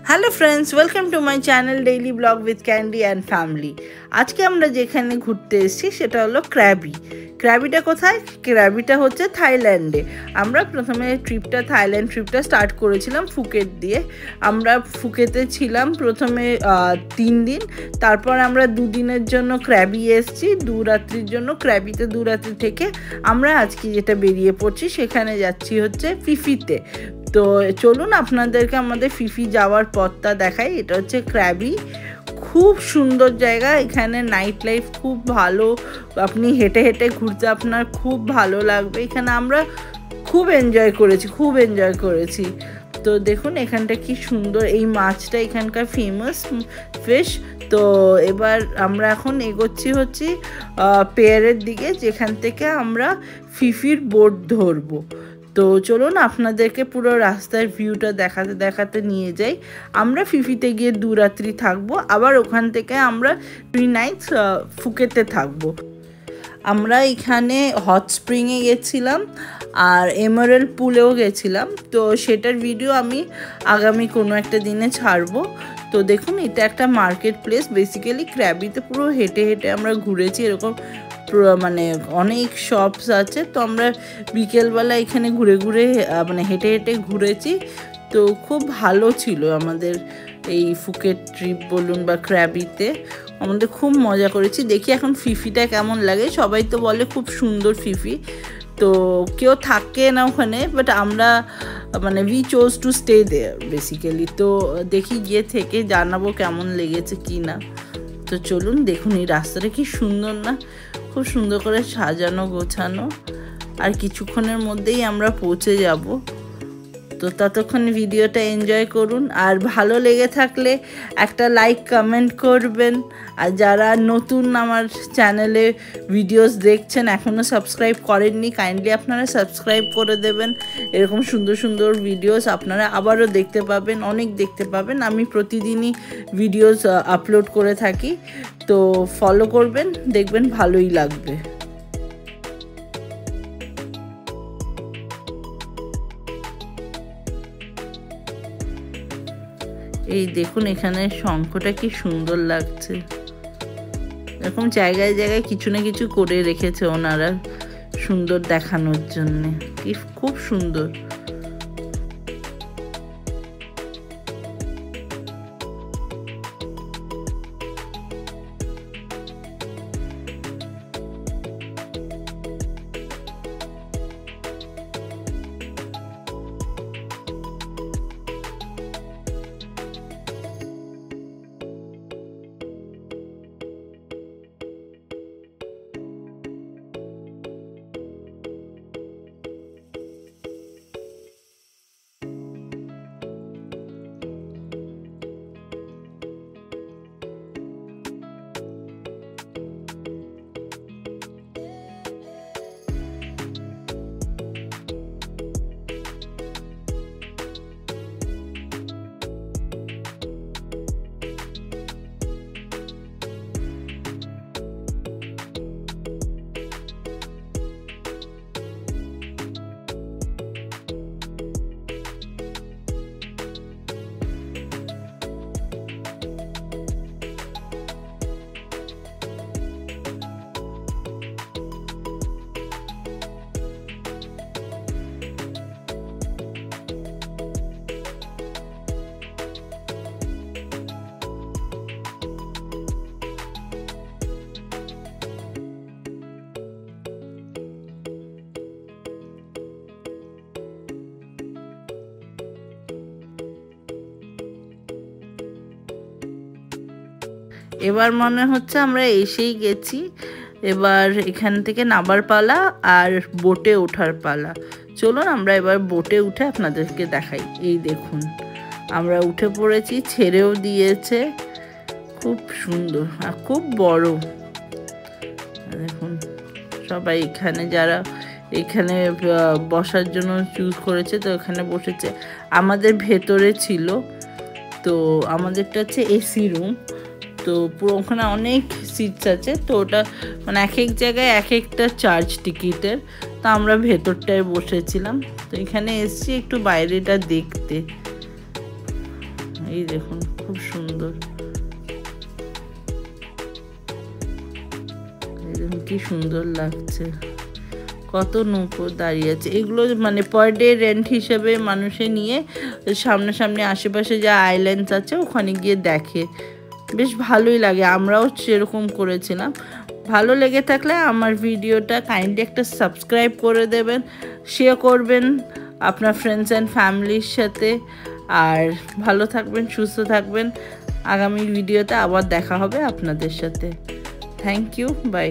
Hello friends, welcome to my channel daily blog with Candy and family. आज के আমরা যেখানে ঘুরতে এসেছি সেটা হলো ক্র্যাবি। ক্র্যাবিটা কোথায়? ক্র্যাবিটা হচ্ছে থাইল্যান্ডে। আমরা প্রথমে থাইল্যান্ড ট্রিপটা স্টার্ট করেছিলাম ফুকেট দিয়ে। আমরা ফুকেতে ছিলাম প্রথমে 3 দিন, তারপর আমরা 2 দিনের জন্য ক্র্যাবি এসেছি, 2 রাত্রির জন্য। ক্র্যাবিতে 2 রাত্রি থেকে আমরা আজকে যেটা বেরিয়ে পড়ছি সেখানে যাচ্ছি হচ্ছে ফিফিতে। তো চলুন আপনাদেরকে আমাদের ফিফি যাওয়ার পথটা দেখাই। এটা হচ্ছে ক্র্যাবি, খুব সুন্দর জায়গা। এখানে নাইট লাইফ খুব ভালো, আপনি হেঁটে হেঁটে ঘুরতে আপনার খুব ভালো লাগবে। এখানে আমরা খুব এনজয় করেছি। তো দেখুন এখানটা কি সুন্দর, এই মাছটা এখানকার ফেমাস ফিশ। তো এবার আমরা এখন এগোচ্ছি হচ্ছে পেয়ারের দিকে, যেখান থেকে আমরা ফিফির বোট ধরবো। তো চলুন আপনাদেরকে পুরো রাস্তার ভিউটা দেখাতে নিয়ে যাই। আমরা ফিফিতে গিয়ে 2 রাত্রি থাকবো, আবার ওখান থেকে আমরা 3 নাইটস ফুকেতে থাকবো। আমরা এখানে হট স্প্রিংয়ে গেছিলাম আর এমারেল্ড পুলেও গেছিলাম। তো সেটার ভিডিও আমি আগামী কোনো একটা দিনে ছাড়বো। তো দেখুন এটা একটা মার্কেট প্লেস। বেসিক্যালি ক্র্যাবিতে পুরো হেঁটে হেঁটে আমরা ঘুরেছি, এরকম মানে অনেক শপস আছে। তো আমরা বিকেলবেলা এখানে ঘুরে হেঁটে হেঁটে ঘুরেছি। তো খুব ভালো ছিল আমাদের এই ফুকেট ট্রিপ বলুন বা ক্র্যাবিতে, আমাদের খুব মজা করেছি। দেখি এখন ফিফিটা কেমন লাগে। সবাই তো বলে খুব সুন্দর ফিফি, তো কেউ থাকে না ওখানে, বাট আমরা মানে we chose to stay there basically. তো দেখি গিয়ে থেকে জানাবো কেমন লেগেছে কি না। তো চলুন দেখুন এই রাস্তাটা কি সুন্দর না, খুব সুন্দর করে সাজানো গোছানো। আর কিছুক্ষণের মধ্যেই আমরা পৌঁছে যাব। তো ততক্ষণ ভিডিওটা এনজয় করুন, আর ভালো লেগে থাকলে একটা লাইক কমেন্ট করবেন। আর যারা নতুন আমার চ্যানেলে ভিডিওস দেখছেন এখনও সাবস্ক্রাইব করেননি, কাইন্ডলি আপনারা সাবস্ক্রাইব করে দেবেন। এরকম সুন্দর সুন্দর ভিডিওস আপনারা আবারও দেখতে পাবেন, অনেক দেখতে পাবেন। আমি প্রতিদিনই ভিডিওস আপলোড করে থাকি, তো ফলো করবেন, দেখবেন ভালোই লাগবে। এই দেখুন এখানে শঙ্খটা কি সুন্দর লাগছে। এরকম জায়গায় জায়গায় কিছু না কিছু করে রেখেছে ওনারা সুন্দর দেখানোর জন্য, কি খুব সুন্দর। এবার মনে হচ্ছে আমরা এসেই গেছি। এবার এখান থেকে নামার পালা আর বোটে ওঠার পালা। চলুন আমরা এবার বোটে উঠে আপনাদেরকে দেখাই। এই দেখুন আমরা উঠে পড়েছি, ছেড়েও দিয়েছে, খুব সুন্দর আর খুব বড়। দেখুন সবাই এখানে যারা এখানে বসার জন্য চুজ করেছে, তো এখানে বসেছে। আমাদের ভেতরে ছিল, তো আমাদেরটা হচ্ছে এসি রুম। তো পুরো ওখানে অনেক সিটস আছে। তো ওটা মানে এক এক জায়গায় এক একটা চার্জ টিকিটের। তো আমরা ভেতরটায় বসেছিলাম। তো এখানে এসছি একটু বাইরেটা দেখতে। এই দেখুন খুব সুন্দর, এই দেখুন কি সুন্দর লাগছে, কত নৌকো দাঁড়িয়ে আছে। এগুলো মানে পার ডে রেন্ট হিসেবে মানুষে নিয়ে সামনাসামনি আশেপাশে যা আইল্যান্ডস আছে ওখানে গিয়ে দেখে, বেশ ভালোই লাগে। আমরাও সেরকম করেছিলাম। ভালো লেগে থাকলে আমার ভিডিওটা কাইন্ডলি একটা সাবস্ক্রাইব করে দেবেন, শেয়ার করবেন আপনার ফ্রেন্ডস অ্যান্ড ফ্যামিলির সাথে। আর ভালো থাকবেন, সুস্থ থাকবেন। আগামী ভিডিওতে আবার দেখা হবে আপনাদের সাথে। Thank you, by.